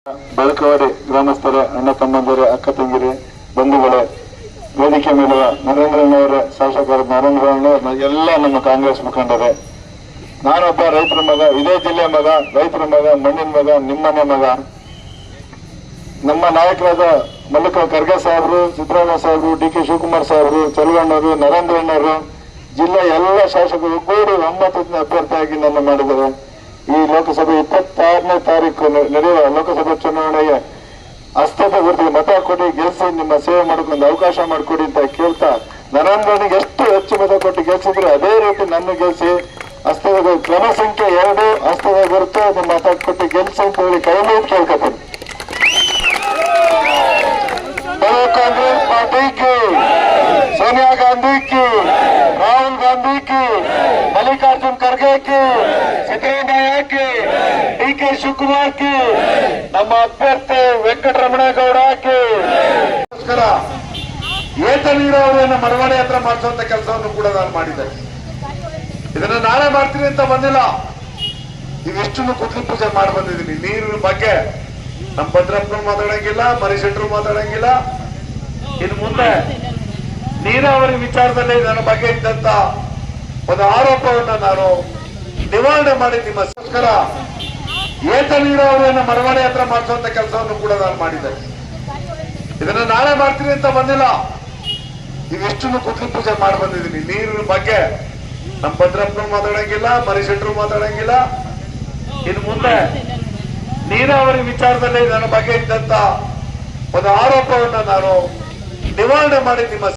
ಬಳಕವಾಡಿ ಗ್ರಾಮಸ್ಥರೇ, ಅಣ್ಣ ತಮ್ಮಂದಿರೇ, ಅಕ್ಕ ತಂಗಿರೇ, ಬಂಧುಗಳೇ, ವೇದಿಕೆ ಮೇಲೆ ನರೇಂದ್ರಣ್ಣವರೇ, ಶಾಸಕರು ನರೇಂದ್ರಣ್ಣ, ಎಲ್ಲ ನಮ್ಮ ಕಾಂಗ್ರೆಸ್ ಮುಖಂಡರೇ, ನಾನೊಬ್ಬ ರೈತರ ಮಗ, ಇದೇ ಜಿಲ್ಲೆ ಮಗ, ರೈತರ ಮಗ, ಮಣ್ಣಿನ ಮಗ, ನಿಮ್ಮನೆ ಮಗ. ನಮ್ಮ ನಾಯಕರಾದ ಮಲ್ಲಿಕ ಖರ್ಗೆ ಸಾಹೇಬರು, ಸಿದ್ದರಾಮಯ್ಯ ಸಾಹೇಬರು, ಡಿ ಕೆ ಶಿವಕುಮಾರ್ ಸಾಹೇಬರು, ಚಲುವಣ್ಣವರು, ನರೇಂದ್ರಣ್ಣವರು, ಜಿಲ್ಲೆ ಎಲ್ಲ ಶಾಸಕರು ಕೂಡಿ ಒಮ್ಮತದ ಅಭ್ಯರ್ಥಿಯಾಗಿ ನನ್ನ ಮಾಡಿದ್ದಾರೆ. ಈ ಲೋಕಸಭೆ 26ನೇ ತಾರೀಕು ನಡೆಯುವ ಲೋಕಸಭೆ ಚುನಾವಣೆಗೆ ಹಸ್ತದ ಗುರುತಿಗೆ ಮತ ಕೊಡಿ, ಗೆಲ್ಸಿ, ನಿಮ್ಮ ಸೇವೆ ಮಾಡೋಕ್ಕೊಂದು ಅವಕಾಶ ಮಾಡಿಕೊಡಿ ಅಂತ ಕೇಳ್ತಾ, ನರೇಂದ್ರನಿಗೆ ಎಷ್ಟು ಹೆಚ್ಚು ಮತ ಕೊಟ್ಟು ಗೆಲ್ಸಿದ್ರೆ ಅದೇ ರೀತಿ ನನ್ನ ಗೆಲ್ಸಿ, ಹಸ್ತದ ಕ್ರಮ ಸಂಖ್ಯೆ 2 ಹಸ್ತದ ಗುರುತು ನಿಮ್ಮ ಮತ ಕೊಟ್ಟು ಗೆಲ್ಸಿ ಅಂತ ಹೇಳಿ ಕೈ ಮುಗಿದು ಕೇಳ್ಕೊತೀನಿ. कांग्रेस पार्टी की, सोनिया गांधी की, राहुल गांधी की, मल्लिकार्जुन खड़गे की, सिद्धरामಯ್ಯ की, ಡಿ ಕೆ ಶಿವಕುಮಾರ್ की, ನಮ್ಮ ಅಭ್ಯರ್ಥಿ ವೆಂಕಟರಮಣೇಗೌಡ की. ಏತ ನೀರಾವರಿಯನ್ನು ಮರವಾಡಿ ಹತ್ರ ಮಾಡಿಸುವಂತ ಕೆಲಸವನ್ನು ಕೂಡ ನಾನು ಮಾಡಿದ್ದೆ. ಇದನ್ನ ನಾನೇ ಮಾಡ್ತೀನಿ ಅಂತ ಬಂದಿಲ್ಲ, ಇವೆಷ್ಟನ್ನು ಕುತ್ಲಿ ಪೂಜೆ ಮಾಡಿ ಬಂದಿದ್ದೀನಿ. ನೀರಿನ ಬಗ್ಗೆ ನಮ್ಮ ಭದ್ರಪ್ಪನ ಮಾತಾಡಂಗಿಲ್ಲ, ಮರಿಶೆಟ್ರು ಮಾತಾಡಂಗಿಲ್ಲ. ಇನ್ನು ಮುಂದೆ ನೀರಾವರಿ ವಿಚಾರದಲ್ಲಿ ನನ್ನ ಬಗ್ಗೆ ಇದ್ದಂತ ಒಂದು ಆರೋಪವನ್ನು ನಾನು ನಿವಾರಣೆ ಮಾಡಿ ನಿಮ್ಮಗೋಸ್ಕರ ಏತ ನೀರಾವರಿಯನ್ನು ಮರವಾಡಿ ಹತ್ರ ಮಾಡಿಸುವಂತ ಕೆಲಸವನ್ನು ಕೂಡ ನಾನು ಮಾಡಿದ್ದೆ. ಇದನ್ನ ನಾನೇ ಮಾಡ್ತೀನಿ ಅಂತ ಬಂದಿಲ್ಲ, ಇವೆಷ್ಟನ್ನು ಕುತ್ಲಿ ಪೂಜೆ ಮಾಡಿ ಬಂದಿದ್ದೀನಿ. ನೀರಿನ ಬಗ್ಗೆ ನಮ್ಮ ಭದ್ರಪ್ಪನ ಮಾತಾಡಂಗಿಲ್ಲ, ಮರಿಶೆಟ್ರು ಮಾತಾಡಂಗಿಲ್ಲ. ಇನ್ನು ಮುಂದೆ ನೀರಾವರಿ ವಿಚಾರದಲ್ಲಿ ನನ್ನ ಬಗ್ಗೆ ಇದ್ದಂತ ಒಂದು ಆರೋಪವನ್ನು ನಾನು ನಿವಾರಣೆ ಮಾಡಿ ನಿಮ್ಮ